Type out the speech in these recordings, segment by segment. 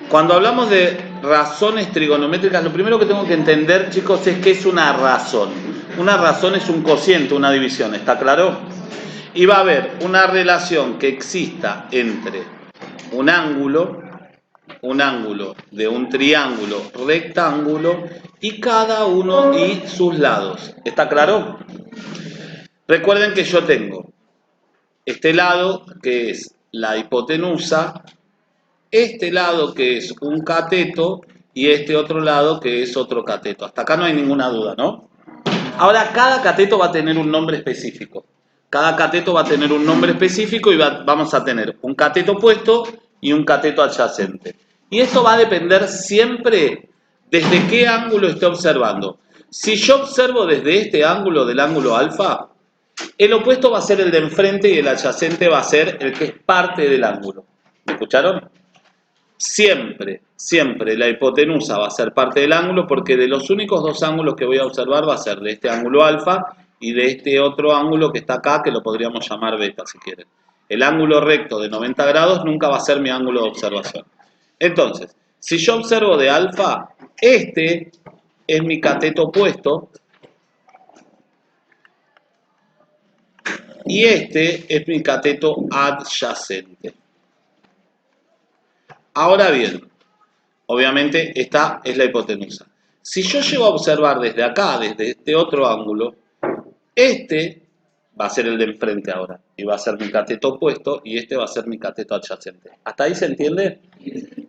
Cuando hablamos de razones trigonométricas, lo primero que tengo que entender, chicos, es que es una razón. Una razón es un cociente, una división, ¿está claro? Y va a haber una relación que exista entre un ángulo de un triángulo rectángulo y cada uno y sus lados. ¿Está claro? Recuerden que yo tengo este lado que es la hipotenusa, este lado que es un cateto y este otro lado que es otro cateto. Hasta acá no hay ninguna duda, ¿no? Ahora, cada cateto va a tener un nombre específico. Cada cateto va a tener un nombre específico y vamos a tener un cateto opuesto y un cateto adyacente. Y esto va a depender siempre desde qué ángulo esté observando. Si yo observo desde este ángulo, del ángulo alfa, el opuesto va a ser el de enfrente y el adyacente va a ser el que es parte del ángulo. ¿Me escucharon? Siempre, siempre la hipotenusa va a ser parte del ángulo porque de los únicos dos ángulos que voy a observar va a ser de este ángulo alfa y de este otro ángulo que está acá, que lo podríamos llamar beta si quieren. El ángulo recto de 90 grados nunca va a ser mi ángulo de observación. Entonces, si yo observo de alfa, este es mi cateto opuesto y este es mi cateto adyacente. Ahora bien, obviamente esta es la hipotenusa. Si yo llego a observar desde acá, desde este otro ángulo, este va a ser el de enfrente ahora, y va a ser mi cateto opuesto, y este va a ser mi cateto adyacente. ¿Hasta ahí se entiende?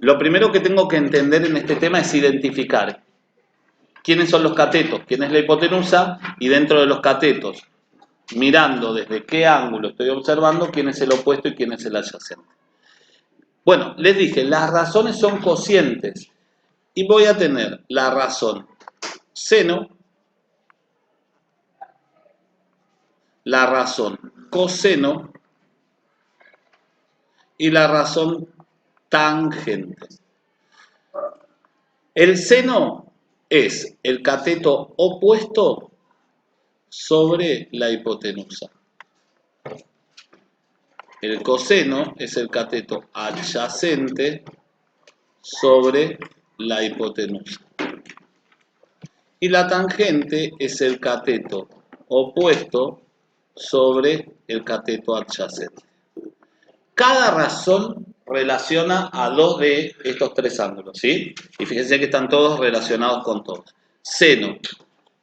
Lo primero que tengo que entender en este tema es identificar quiénes son los catetos, quién es la hipotenusa, y dentro de los catetos, mirando desde qué ángulo estoy observando, quién es el opuesto y quién es el adyacente. Bueno, les dije, las razones son cocientes. Y voy a tener la razón seno, la razón coseno y la razón tangente. El seno es el cateto opuesto sobre la hipotenusa. El coseno es el cateto adyacente sobre la hipotenusa. Y la tangente es el cateto opuesto sobre el cateto adyacente. Cada razón relaciona a dos de estos tres ángulos, ¿sí? Y fíjense que están todos relacionados con todos. Seno.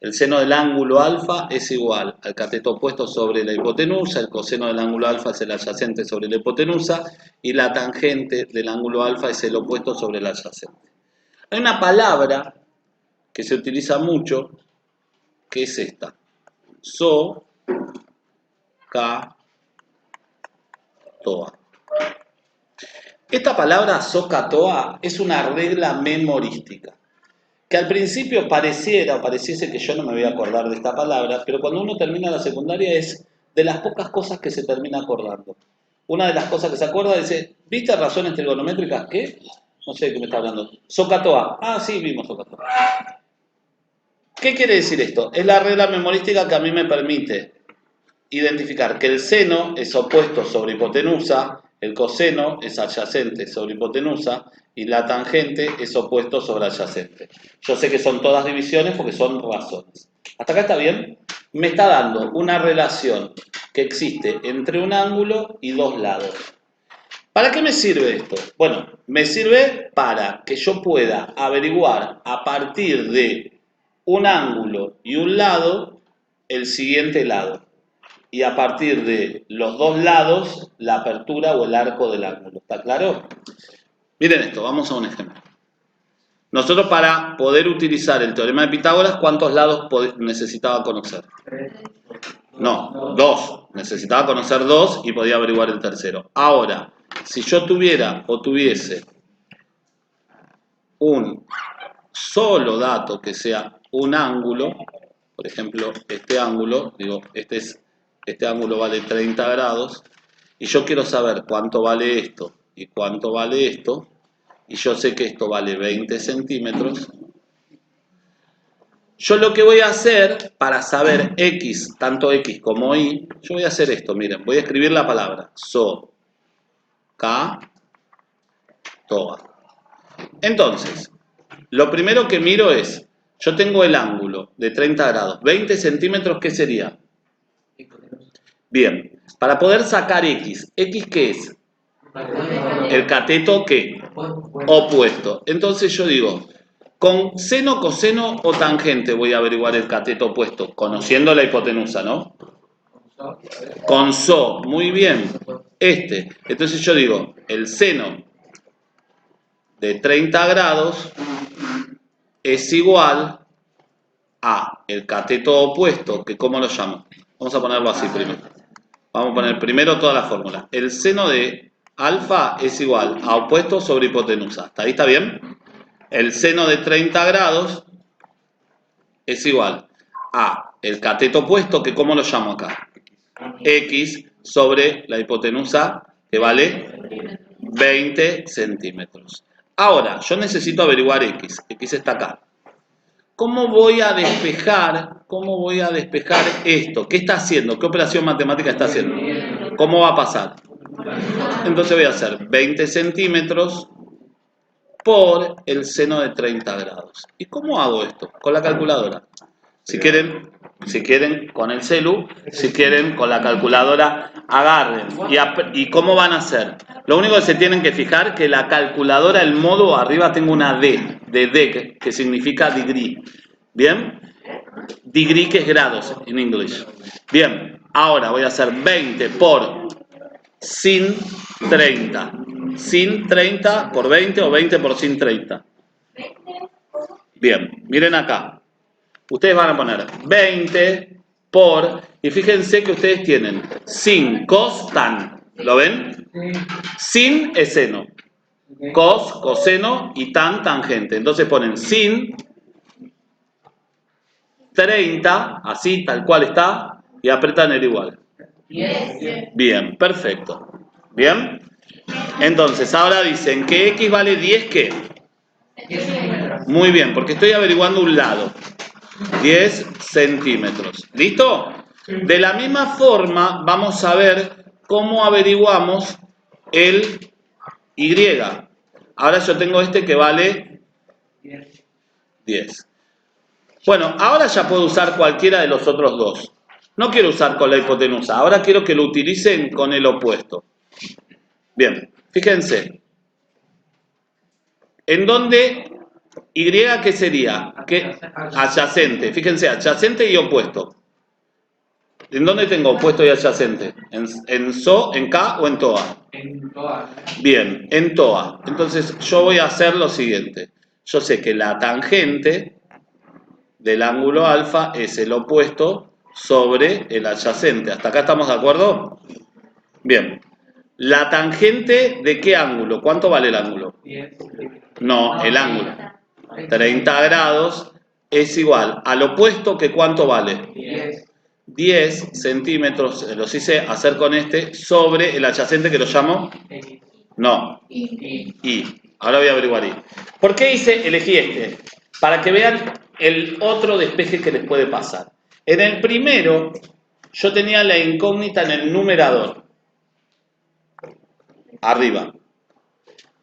El seno del ángulo alfa es igual al cateto opuesto sobre la hipotenusa, el coseno del ángulo alfa es el adyacente sobre la hipotenusa y la tangente del ángulo alfa es el opuesto sobre el adyacente. Hay una palabra que se utiliza mucho, que es esta. SOHCAHTOA. Esta palabra SOHCAHTOA es una regla memorística, que al principio pareciese que yo no me voy a acordar de esta palabra, pero cuando uno termina la secundaria es de las pocas cosas que se termina acordando. Una de las cosas que se acuerda dice, ¿viste razones trigonométricas? ¿Qué? No sé de qué me está hablando. SOHCAHTOA. Ah, sí, vimos SOHCAHTOA. ¿Qué quiere decir esto? Es la regla memorística que a mí me permite identificar que el seno es opuesto sobre hipotenusa, el coseno es adyacente sobre hipotenusa y la tangente es opuesto sobre adyacente. Yo sé que son todas divisiones porque son razones. ¿Hasta acá está bien? Me está dando una relación que existe entre un ángulo y dos lados. ¿Para qué me sirve esto? Bueno, me sirve para que yo pueda averiguar a partir de un ángulo y un lado el siguiente lado. Y a partir de los dos lados, la apertura o el arco del ángulo. ¿Está claro? Miren esto, vamos a un ejemplo. Nosotros para poder utilizar el teorema de Pitágoras, ¿cuántos lados necesitaba conocer? No, dos. Necesitaba conocer dos y podía averiguar el tercero. Ahora, si yo tuviera o tuviese un solo dato que sea un ángulo, por ejemplo, este ángulo, digo, este ángulo vale 30 grados, y yo quiero saber cuánto vale esto y cuánto vale esto, y yo sé que esto vale 20 centímetros, yo lo que voy a hacer para saber X, tanto X como Y, yo voy a hacer esto, miren, voy a escribir la palabra SOHCAHTOA. Entonces, lo primero que miro es, yo tengo el ángulo de 30 grados, 20 centímetros, ¿qué sería? Bien, para poder sacar X, ¿X qué es? El cateto, ¿qué? Opuesto. Entonces yo digo, con seno, coseno o tangente voy a averiguar el cateto opuesto, conociendo la hipotenusa, ¿no? Con so, muy bien. Entonces yo digo, el seno de 30 grados es igual a el cateto opuesto, que ¿cómo lo llamo? Vamos a ponerlo así primero. Vamos a poner primero toda la fórmula. El seno de alfa es igual a opuesto sobre hipotenusa. ¿Hasta ahí está bien? El seno de 30 grados es igual a el cateto opuesto, que ¿cómo lo llamo acá? X sobre la hipotenusa, que vale 20 centímetros. Ahora, yo necesito averiguar X. X está acá. ¿Cómo voy a despejar esto? ¿Qué está haciendo? ¿Qué operación matemática está haciendo? ¿Cómo va a pasar? Entonces voy a hacer 20 centímetros por el seno de 30 grados. ¿Y cómo hago esto? Con la calculadora. Si quieren con el celu, si quieren con la calculadora, agarren. ¿Y cómo van a hacer? Lo único que se tienen que fijar que la calculadora, el modo arriba tengo una D, de deg, que significa degree. ¿Bien? Degree, que es grados en inglés. Bien, ahora voy a hacer 20 por sin 30. Sin 30 por 20 o 20 por sin 30. Bien, miren acá. Ustedes van a poner 20 por, y fíjense que ustedes tienen sin, cos, tan. ¿Lo ven? Sin es seno, cos, coseno y tan, tangente. Entonces ponen sin 30, así, tal cual está, y apretan el igual. Bien, perfecto. Bien. Entonces, ahora dicen que X vale 10, ¿qué? Muy bien, porque estoy averiguando un lado. 10 centímetros. ¿Listo? De la misma forma, vamos a ver cómo averiguamos el Y. Ahora yo tengo este que vale 10. Bueno, ahora ya puedo usar cualquiera de los otros dos. No quiero usar con la hipotenusa, ahora quiero que lo utilicen con el opuesto. Bien, fíjense. ¿En dónde Y qué sería? ¿Qué? Adyacente. Fíjense, adyacente y opuesto. ¿En dónde tengo opuesto y adyacente? ¿En SO, en K o en TOA? En todas. Bien, en TOA. Entonces yo voy a hacer lo siguiente. Yo sé que la tangente del ángulo alfa es el opuesto sobre el adyacente. ¿Hasta acá estamos de acuerdo? Bien. ¿La tangente de qué ángulo? ¿Cuánto vale el ángulo? 10. No, el ángulo. 30 grados es igual al opuesto, que ¿cuánto vale? 10. 10 centímetros, los hice hacer con este, sobre el adyacente, que lo llamo, X. no, Y. Y. Ahora voy a averiguar Y. ¿Por qué elegí este? Para que vean el otro despeje que les puede pasar. En el primero, yo tenía la incógnita en el numerador, arriba.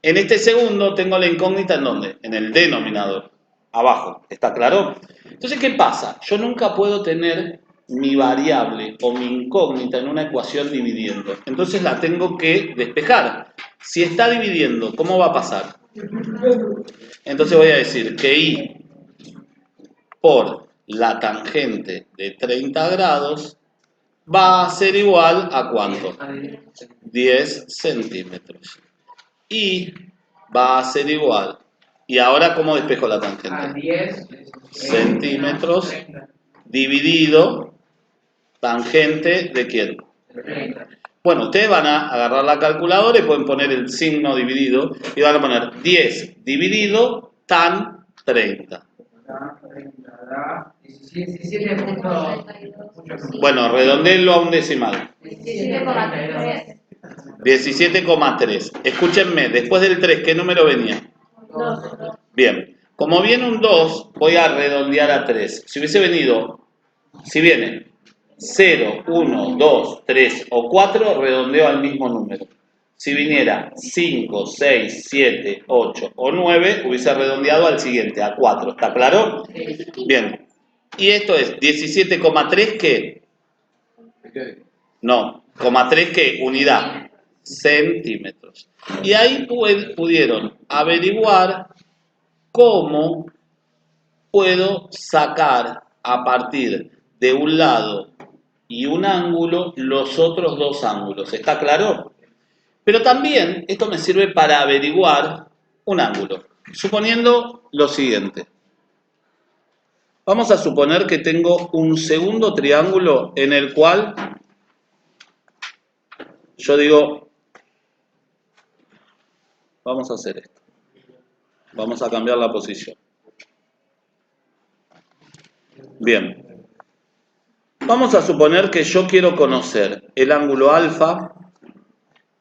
En este segundo tengo la incógnita, ¿en dónde? En el denominador, abajo. ¿Está claro? Entonces, ¿qué pasa? Yo nunca puedo tener mi variable o mi incógnita en una ecuación dividiendo. Entonces la tengo que despejar. Si está dividiendo, ¿cómo va a pasar? Entonces voy a decir que Y por la tangente de 30 grados va a ser igual a ¿cuánto? 10 centímetros. Y va a ser igual. ¿Y ahora cómo despejo la A tangente? 10 Centímetros dividido tangente de quién. 30. Bueno, ustedes van a agarrar la calculadora y pueden poner el signo dividido y van a poner 10 dividido tan 30. Da 17.8. Bueno, redondeenlo a un decimal. 17,3. 17,3. Escúchenme, después del 3, ¿qué número venía? 2. Bien, como viene un 2, voy a redondear a 3. Si viene 0, 1, 2, 3 o 4, redondeo al mismo número. Si viniera 5, 6, 7, 8 o 9, hubiese redondeado al siguiente, a 4. ¿Está claro? Bien. Y esto es 17,3 ¿qué? No, coma 3 ¿qué? Unidad. Centímetros. Y ahí pudieron averiguar cómo puedo sacar a partir de un lado y un ángulo los otros dos ángulos. ¿Está claro? Pero también esto me sirve para averiguar un ángulo. Suponiendo lo siguiente. Vamos a suponer que tengo un segundo triángulo en el cual yo digo, vamos a hacer esto. Vamos a cambiar la posición. Bien. Vamos a suponer que yo quiero conocer el ángulo alfa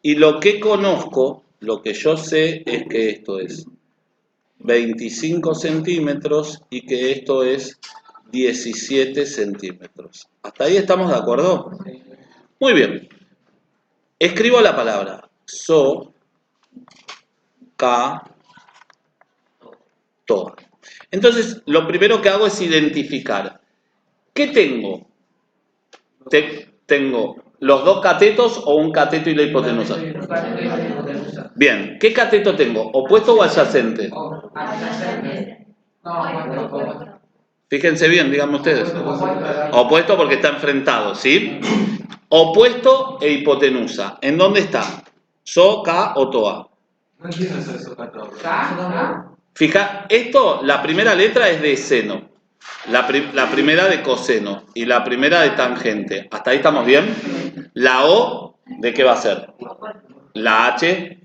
y lo que conozco, lo que yo sé es que esto es 25 centímetros y que esto es 17 centímetros. ¿Hasta ahí estamos de acuerdo? Muy bien. Escribo la palabra so, ka, to. Entonces, lo primero que hago es identificar. ¿Qué tengo? Tengo los dos catetos o un cateto y la hipotenusa. Bien, ¿qué cateto tengo? ¿Opuesto o adyacente? Fíjense bien, díganme ustedes. Opuesto porque está enfrentado, ¿sí? Opuesto e hipotenusa. ¿En dónde está? So, ka o toa. No entiendo eso, Cato. Fija, esto, la primera letra es de seno, la primera de coseno y la primera de tangente. ¿Hasta ahí estamos bien? La O, ¿de qué va a ser? La H.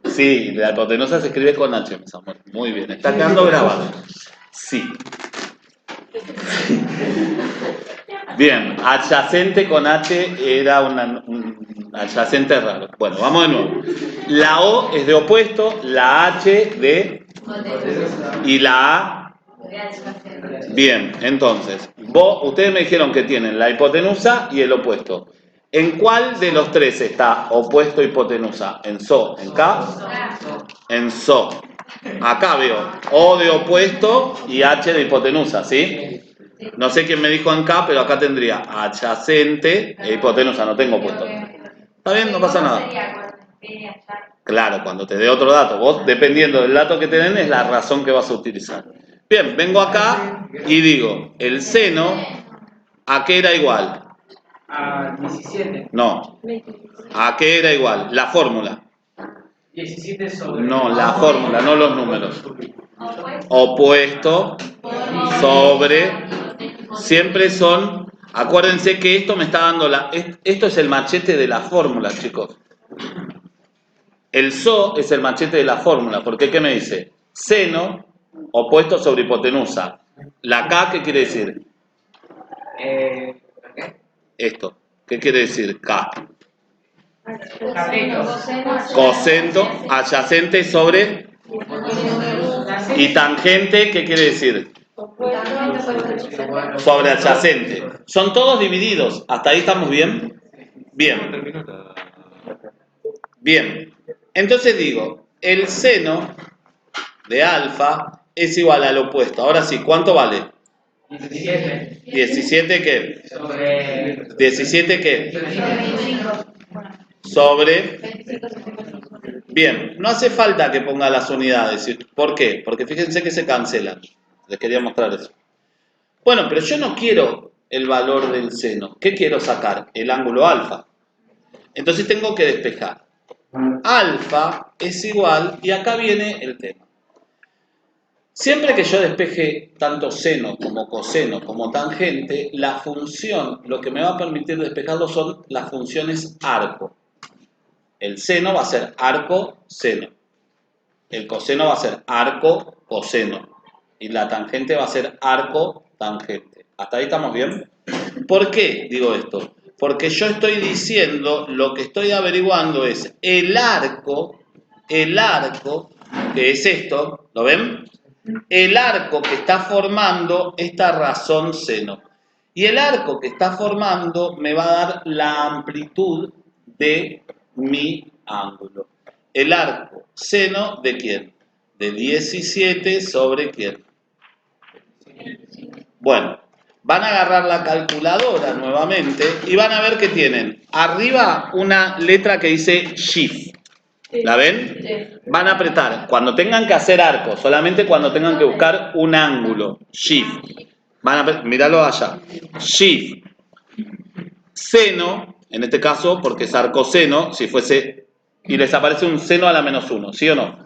Sí, la hipotenusa se escribe con H, mis amores. Muy bien, está quedando grabado. Sí. Bien, adyacente con H era un adyacente raro. Bueno, vamos de nuevo. La O es de opuesto, la H de... y la A... Bien, entonces, ustedes me dijeron que tienen la hipotenusa y el opuesto. ¿En cuál de los tres está opuesto e hipotenusa? ¿En so? ¿En ka? En so. Acá veo O de opuesto y H de hipotenusa, ¿sí? No sé quién me dijo en K, pero acá tendría adyacente e hipotenusa, no tengo opuesto. ¿Está bien? No pasa nada. Claro, cuando te dé otro dato. Vos, dependiendo del dato que te den, es la razón que vas a utilizar. Bien, vengo acá y digo, el seno, ¿a qué era igual? A 17. No. ¿A qué era igual? La fórmula. 17 sobre. No, la fórmula, no los números. Opuesto sobre... Siempre son... Acuérdense que esto me está dando la... Esto es el machete de la fórmula, chicos. El so es el machete de la fórmula. ¿Por qué? ¿Qué me dice? Seno opuesto sobre hipotenusa. La K, ¿qué quiere decir? ¿Qué? Esto. ¿Qué quiere decir K? Catetos. Coseno adyacente sobre... Y tangente, ¿qué quiere decir? Sobre adyacente. Son todos divididos. ¿Hasta ahí estamos bien? Bien. Bien. Entonces digo, el seno de alfa es igual al opuesto. Ahora sí, ¿cuánto vale? 17. ¿17 qué? Sobre. ¿17 qué? Sobre... Bien, no hace falta que ponga las unidades. ¿Por qué? Porque fíjense que se cancelan. Les quería mostrar eso. Bueno, pero yo no quiero el valor del seno. ¿Qué quiero sacar? El ángulo alfa. Entonces tengo que despejar. Alfa es igual, y acá viene el tema. Siempre que yo despeje tanto seno como coseno como tangente, la función, lo que me va a permitir despejarlo son las funciones arco. El seno va a ser arco-seno. El coseno va a ser arco-coseno. Y la tangente va a ser arco-tangente. ¿Hasta ahí estamos bien? ¿Por qué digo esto? Porque yo estoy diciendo, lo que estoy averiguando es el arco, que es esto, ¿lo ven? El arco que está formando esta razón seno. Y el arco que está formando me va a dar la amplitud de mi ángulo. El arco seno de quién? De 17 sobre quién. Bueno, van a agarrar la calculadora nuevamente y van a ver que tienen arriba una letra que dice Shift. ¿La ven? Van a apretar cuando tengan que hacer arco, solamente cuando tengan que buscar un ángulo. Shift. Van a mirarlo allá. Shift. Seno, en este caso, porque es arcoseno, si fuese, y les aparece un seno a la -1, ¿sí o no?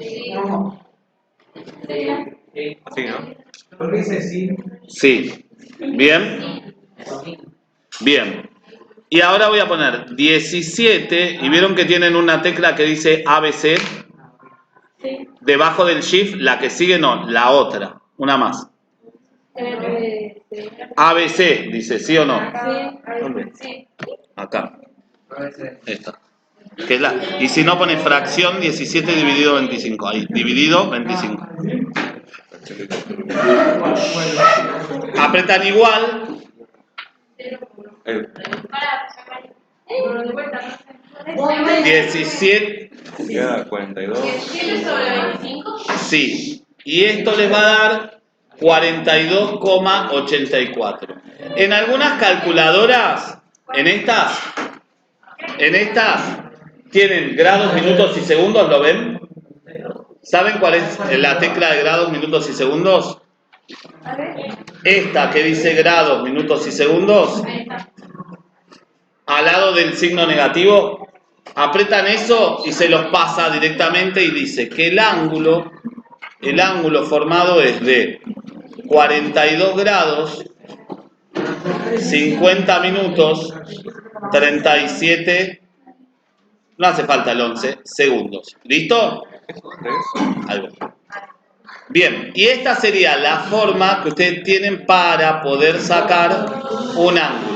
Así, ¿no? ¿Por qué dice sí? Sí. ¿Bien? Bien. Y ahora voy a poner 17, y vieron que tienen una tecla que dice ABC. Debajo del Shift, la que sigue no, la otra. Una más. ABC, dice, ¿sí o no? ¿Dónde? Acá. Esta. Que es y si no pone fracción 17 dividido 25. Ahí, dividido 25. Apretan igual. 17. Queda 42. Sí. Y esto les va a dar 42,84. En algunas calculadoras, en estas, tienen grados, minutos y segundos, ¿lo ven? ¿Saben cuál es la tecla de grados, minutos y segundos? Esta que dice grados, minutos y segundos, al lado del signo negativo, apretan eso y se los pasa directamente y dice que el ángulo formado es de 42 grados, 50 minutos, 37, no hace falta el 11, segundos. ¿Listo? Algo. Bien, y esta sería la forma que ustedes tienen para poder sacar un ángulo.